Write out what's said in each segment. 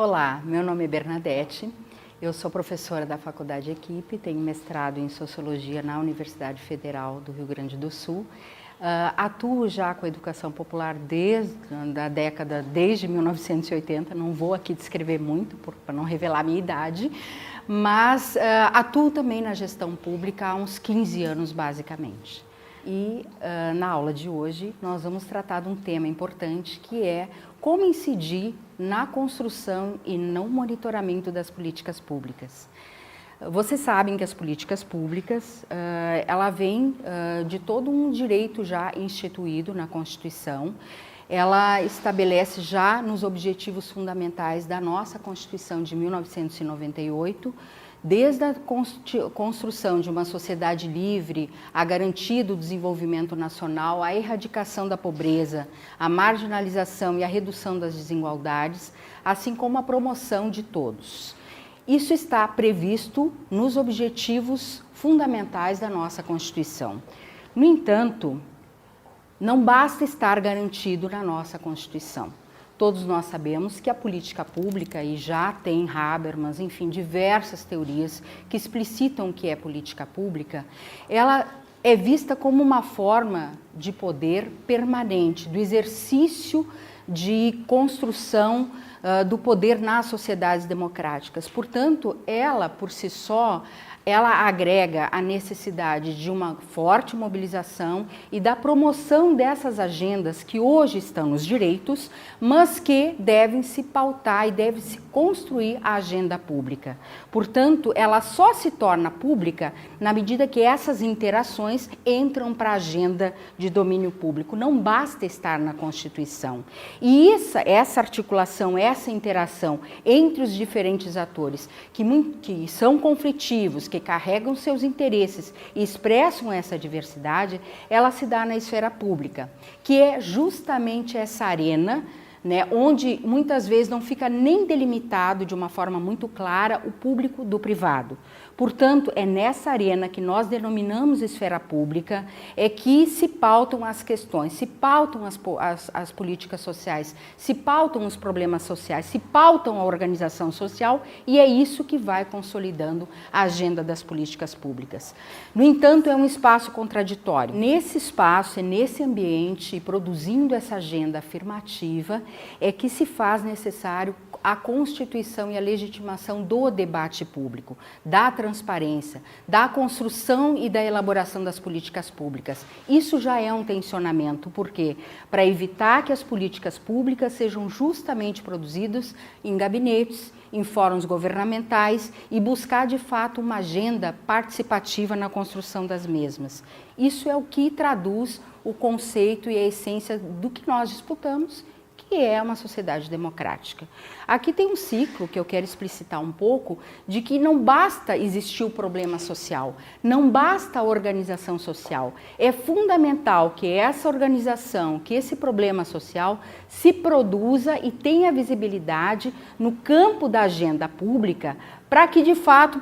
Olá, meu nome é Bernadette, eu sou professora da Faculdade Equipe, tenho mestrado em Sociologia na Universidade Federal do Rio Grande do Sul. Atuo já com a educação popular desde 1980, não vou aqui descrever muito para não revelar a minha idade, mas atuo também na gestão pública há uns 15 anos basicamente. E na aula de hoje nós vamos tratar de um tema importante que é como incidir na construção e no monitoramento das políticas públicas. Vocês sabem que as políticas públicas, ela vem de todo um direito já instituído na Constituição. Ela estabelece já nos objetivos fundamentais da nossa Constituição de 1998, desde a construção de uma sociedade livre, a garantia do desenvolvimento nacional, a erradicação da pobreza, a marginalização e a redução das desigualdades, assim como a promoção de todos. Isso está previsto nos objetivos fundamentais da nossa Constituição. No entanto, não basta estar garantido na nossa Constituição. Todos nós sabemos que a política pública, e já tem Habermas, enfim, diversas teorias que explicitam o que é política pública, ela é vista como uma forma de poder permanente, do exercício de construção do poder nas sociedades democráticas. Portanto, ela, por si só, ela agrega a necessidade de uma forte mobilização e da promoção dessas agendas que hoje estão nos direitos, mas que devem se pautar e deve se construir a agenda pública. Portanto, ela só se torna pública na medida que essas interações entram para a agenda de domínio público. Não basta estar na Constituição. E essa articulação, essa interação entre os diferentes atores que são conflitivos, que carregam seus interesses e expressam essa diversidade, ela se dá na esfera pública, que é justamente essa arena, onde muitas vezes não fica nem delimitado de uma forma muito clara o público do privado. Portanto, é nessa arena que nós denominamos esfera pública, é que se pautam as questões, se pautam as políticas sociais, se pautam os problemas sociais, se pautam a organização social, e é isso que vai consolidando a agenda das políticas públicas. No entanto, é um espaço contraditório. Nesse espaço, é nesse ambiente, produzindo essa agenda afirmativa, é que se faz necessário a constituição e a legitimação do debate público, da transparência, da construção e da elaboração das políticas públicas. Isso já é um tensionamento, porque para evitar que as políticas públicas sejam justamente produzidas em gabinetes, em fóruns governamentais e buscar de fato uma agenda participativa na construção das mesmas. Isso é o que traduz o conceito e a essência do que nós disputamos, que é uma sociedade democrática. Aqui tem um ciclo que eu quero explicitar um pouco, de que não basta existir o problema social, não basta a organização social. É fundamental que essa organização, que esse problema social se produza e tenha visibilidade no campo da agenda pública, para que de fato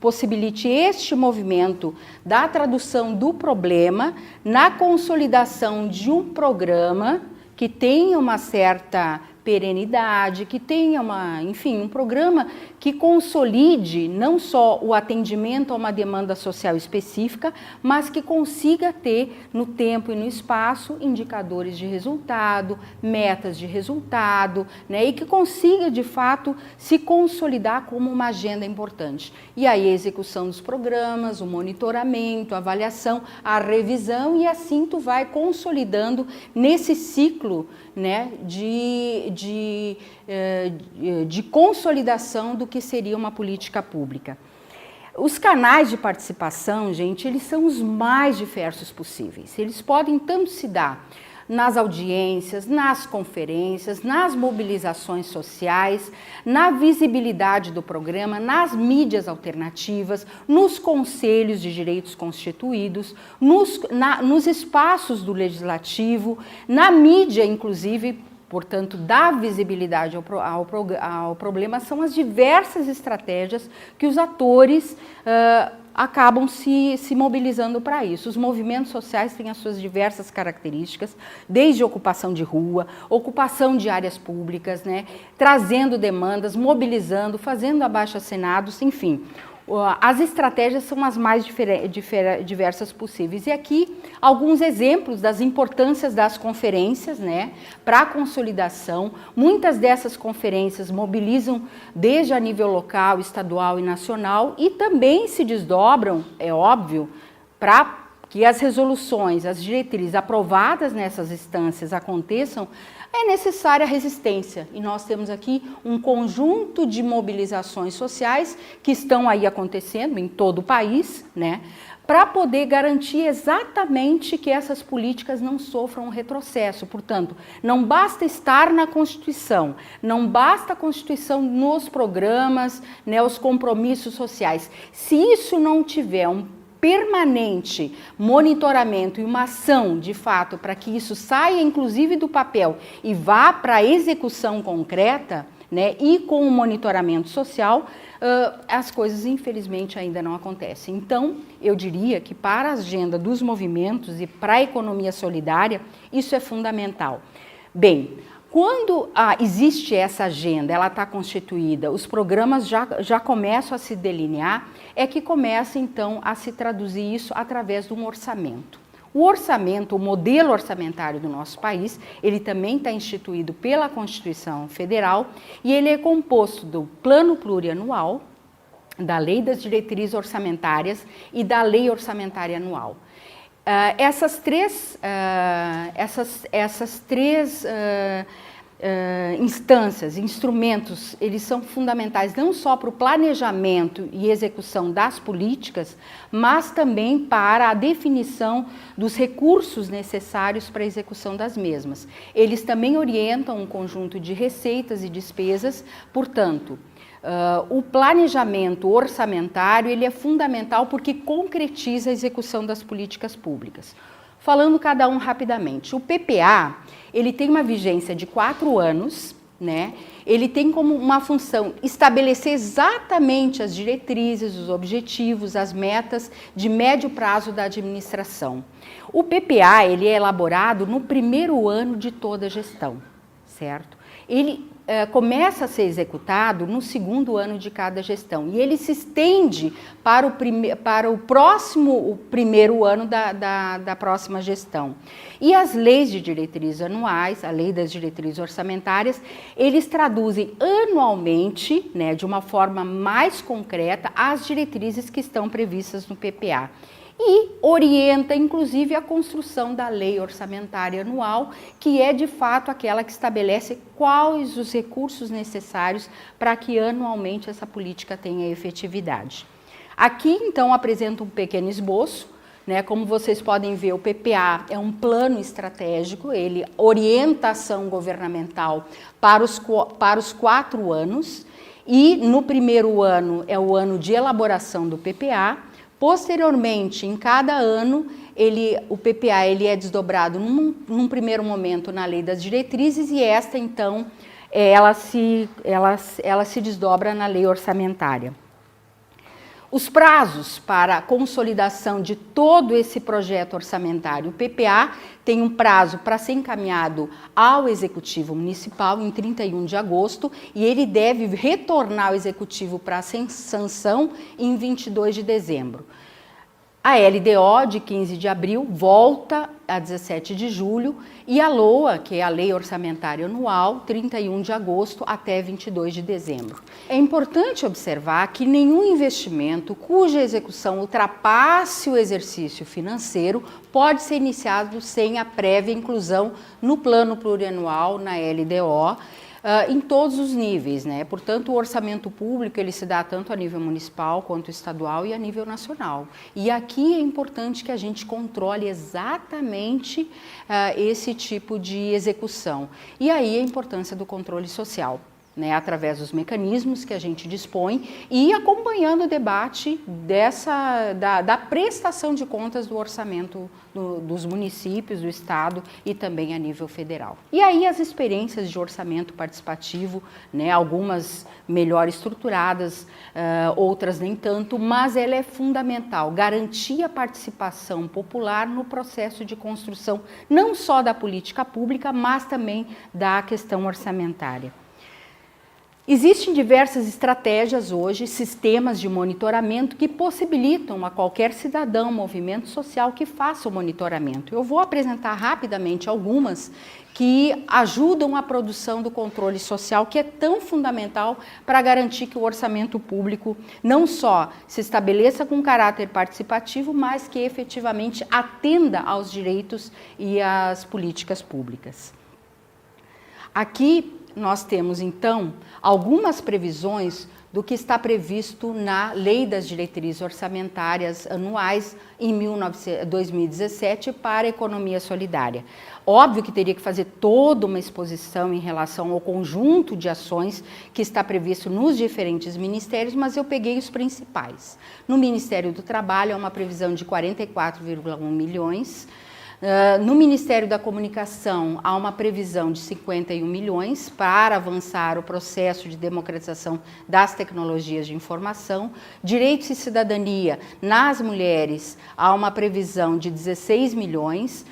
possibilite este movimento da tradução do problema na consolidação de um programa que tenha uma certa perenidade, que tenha um programa que consolide não só o atendimento a uma demanda social específica, mas que consiga ter no tempo e no espaço indicadores de resultado, metas de resultado, e que consiga de fato se consolidar como uma agenda importante. E aí a execução dos programas, o monitoramento, a avaliação, a revisão, e assim tu vai consolidando nesse ciclo de consolidação do que seria uma política pública. Os canais de participação, gente, eles são os mais diversos possíveis. Eles podem tanto se dar nas audiências, nas conferências, nas mobilizações sociais, na visibilidade do programa, nas mídias alternativas, nos conselhos de direitos constituídos, nos espaços do legislativo, na mídia, inclusive. Portanto, dar visibilidade ao problema são as diversas estratégias que os atores acabam se mobilizando para isso. Os movimentos sociais têm as suas diversas características, desde ocupação de rua, ocupação de áreas públicas, né, trazendo demandas, mobilizando, fazendo abaixo-assinados, enfim. As estratégias são as mais diversas possíveis. E aqui, alguns exemplos das importâncias das conferências, né, para a consolidação. Muitas dessas conferências mobilizam desde a nível local, estadual e nacional e também se desdobram, é óbvio, para que as resoluções, as diretrizes aprovadas nessas instâncias aconteçam, é necessária resistência. E nós temos aqui um conjunto de mobilizações sociais que estão aí acontecendo em todo o país, né, para poder garantir exatamente que essas políticas não sofram um retrocesso. Portanto, não basta estar na Constituição, não basta a Constituição nos programas, né, os compromissos sociais. Se isso não tiver um permanente monitoramento e uma ação, de fato, para que isso saia, inclusive, do papel e vá para a execução concreta, né, e com o monitoramento social, as coisas, infelizmente, ainda não acontecem. Então, eu diria que para a agenda dos movimentos e para a economia solidária, isso é fundamental. Bem, quando existe essa agenda, ela está constituída, os programas já começam a se delinear, é que começa então a se traduzir isso através de um orçamento. O orçamento, o modelo orçamentário do nosso país, ele também está instituído pela Constituição Federal e ele é composto do Plano Plurianual, da Lei das Diretrizes Orçamentárias e da Lei Orçamentária Anual. Essas três instâncias, instrumentos, eles são fundamentais não só para o planejamento e execução das políticas, mas também para a definição dos recursos necessários para a execução das mesmas. Eles também orientam um conjunto de receitas e despesas, portanto, o planejamento orçamentário ele é fundamental porque concretiza a execução das políticas públicas. Falando cada um rapidamente, o PPA ele tem uma vigência de 4 anos, né? Ele tem como uma função estabelecer exatamente as diretrizes, os objetivos, as metas de médio prazo da administração. O PPA ele é elaborado no primeiro ano de toda a gestão, certo? Ele começa a ser executado no segundo ano de cada gestão e ele se estende para o primeiro ano da próxima gestão. E as leis de diretrizes anuais, a lei das diretrizes orçamentárias, eles traduzem anualmente, né, de uma forma mais concreta, as diretrizes que estão previstas no PPA. E orienta, inclusive, a construção da lei orçamentária anual, que é, de fato, aquela que estabelece quais os recursos necessários para que anualmente essa política tenha efetividade. Aqui, então, apresento um pequeno esboço, né? Como vocês podem ver, o PPA é um plano estratégico, ele orienta a ação governamental para os 4 anos, e no primeiro ano é o ano de elaboração do PPA. Posteriormente, em cada ano, o PPA ele é desdobrado num primeiro momento na lei das diretrizes e esta, então, ela se desdobra na lei orçamentária. Os prazos para a consolidação de todo esse projeto orçamentário, o PPA tem um prazo para ser encaminhado ao Executivo Municipal em 31 de agosto e ele deve retornar ao Executivo para sanção em 22 de dezembro. A LDO, de 15 de abril, volta a 17 de julho e a LOA, que é a Lei Orçamentária Anual, 31 de agosto até 22 de dezembro. É importante observar que nenhum investimento cuja execução ultrapasse o exercício financeiro pode ser iniciado sem a prévia inclusão no Plano Plurianual, na LDO, em todos os níveis, né? Portanto, o orçamento público ele se dá tanto a nível municipal quanto estadual e a nível nacional. E aqui é importante que a gente controle exatamente esse tipo de execução. E aí a importância do controle social, né, através dos mecanismos que a gente dispõe e acompanhando o debate da prestação de contas do orçamento dos municípios, do Estado e também a nível federal. E aí as experiências de orçamento participativo, né, algumas melhor estruturadas, outras nem tanto, mas ela é fundamental, garantir a participação popular no processo de construção, não só da política pública, mas também da questão orçamentária. Existem diversas estratégias hoje, sistemas de monitoramento que possibilitam a qualquer cidadão, movimento social que faça o monitoramento. Eu vou apresentar rapidamente algumas que ajudam a produção do controle social, que é tão fundamental para garantir que o orçamento público não só se estabeleça com caráter participativo, mas que efetivamente atenda aos direitos e às políticas públicas. Aqui nós temos, então, algumas previsões do que está previsto na Lei das Diretrizes Orçamentárias Anuais em 2017 para a economia solidária. Óbvio que teria que fazer toda uma exposição em relação ao conjunto de ações que está previsto nos diferentes ministérios, mas eu peguei os principais. No Ministério do Trabalho, há uma previsão de 44,1 milhões. No Ministério da Comunicação, há uma previsão de 51 milhões para avançar o processo de democratização das tecnologias de informação. Direitos e Cidadania, nas mulheres, há uma previsão de 16 milhões.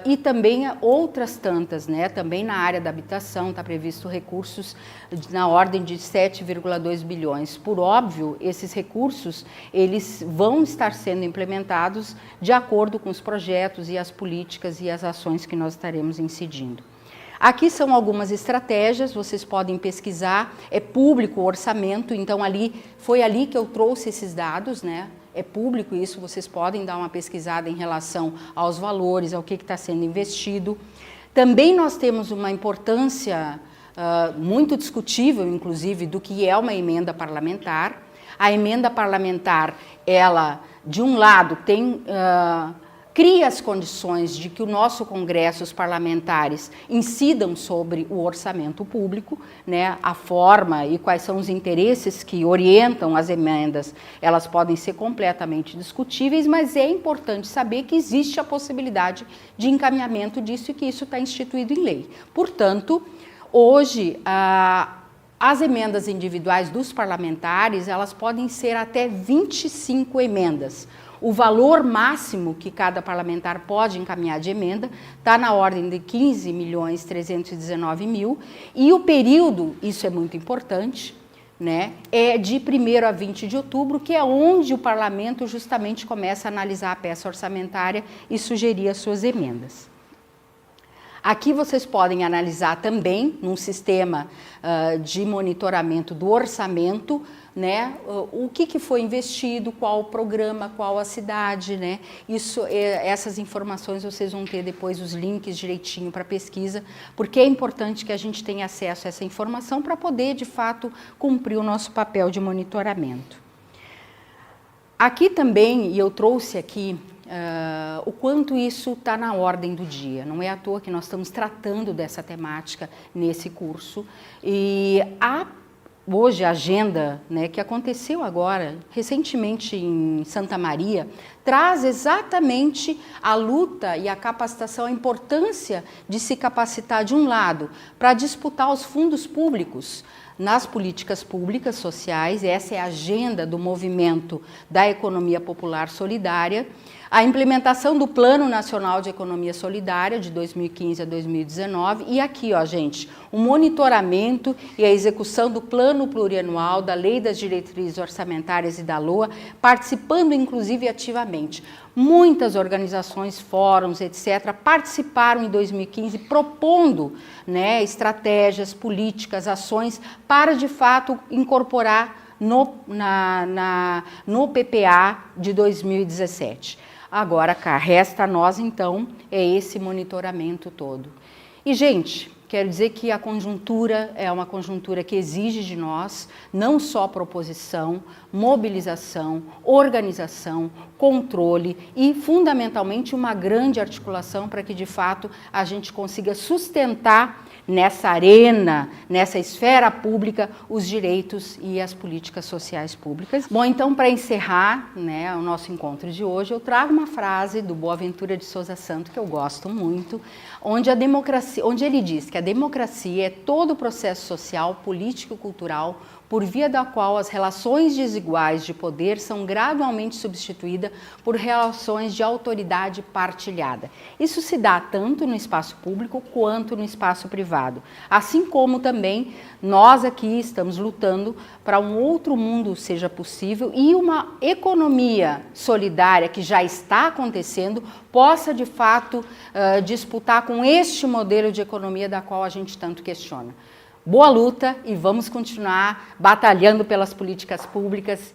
E também outras tantas, né? Também na área da habitação está previsto recursos na ordem de 7,2 bilhões. Por óbvio, esses recursos eles vão estar sendo implementados de acordo com os projetos e as políticas e as ações que nós estaremos incidindo. Aqui são algumas estratégias, vocês podem pesquisar, é público o orçamento, então foi ali que eu trouxe esses dados, né? É público isso, vocês podem dar uma pesquisada em relação aos valores, ao que está sendo investido. Também nós temos uma importância muito discutível, inclusive, do que é uma emenda parlamentar. A emenda parlamentar, ela, de um lado, cria as condições de que o nosso Congresso, os parlamentares, incidam sobre o orçamento público, né? A forma e quais são os interesses que orientam as emendas, elas podem ser completamente discutíveis, mas é importante saber que existe a possibilidade de encaminhamento disso e que isso está instituído em lei. Portanto, hoje, as emendas individuais dos parlamentares, elas podem ser até 25 emendas. O valor máximo que cada parlamentar pode encaminhar de emenda está na ordem de 15.319.000 e o período, isso é muito importante, né, é de 1º a 20 de outubro, que é onde o parlamento justamente começa a analisar a peça orçamentária e sugerir as suas emendas. Aqui vocês podem analisar também, num sistema de monitoramento do orçamento, né, o que foi investido, qual o programa, qual a cidade, né? Essas informações vocês vão ter depois os links direitinho para pesquisa, porque é importante que a gente tenha acesso a essa informação para poder, de fato, cumprir o nosso papel de monitoramento. Aqui também, e eu trouxe aqui, o quanto isso está na ordem do dia. Não é à toa que nós estamos tratando dessa temática nesse curso. E hoje a agenda, né, que aconteceu agora, recentemente em Santa Maria, traz exatamente a luta e a capacitação, a importância de se capacitar de um lado para disputar os fundos públicos nas políticas públicas sociais. Essa é a agenda do movimento da economia popular solidária. A implementação do Plano Nacional de Economia Solidária de 2015 a 2019 e aqui, ó, gente, o monitoramento e a execução do Plano Plurianual, da Lei das Diretrizes Orçamentárias e da LOA, participando inclusive ativamente. Muitas organizações, fóruns, etc., participaram em 2015 propondo, né, estratégias, políticas, ações para, de fato, incorporar no PPA de 2017. Agora, cá, resta a nós, então, é esse monitoramento todo. E, gente, quero dizer que a conjuntura é uma conjuntura que exige de nós não só proposição, mobilização, organização, controle e, fundamentalmente, uma grande articulação para que, de fato, a gente consiga sustentar nessa arena, nessa esfera pública, os direitos e as políticas sociais públicas. Bom, então, para encerrar, né, o nosso encontro de hoje, eu trago uma frase do Boaventura de Sousa Santos, que eu gosto muito, onde ele diz que a democracia é todo o processo social, político e cultural por via da qual as relações desiguais de poder são gradualmente substituídas por relações de autoridade partilhada. Isso se dá tanto no espaço público quanto no espaço privado. Assim como também nós aqui estamos lutando para um outro mundo seja possível e uma economia solidária que já está acontecendo possa de fato disputar com este modelo de economia da qual a gente tanto questiona. Boa luta e vamos continuar batalhando pelas políticas públicas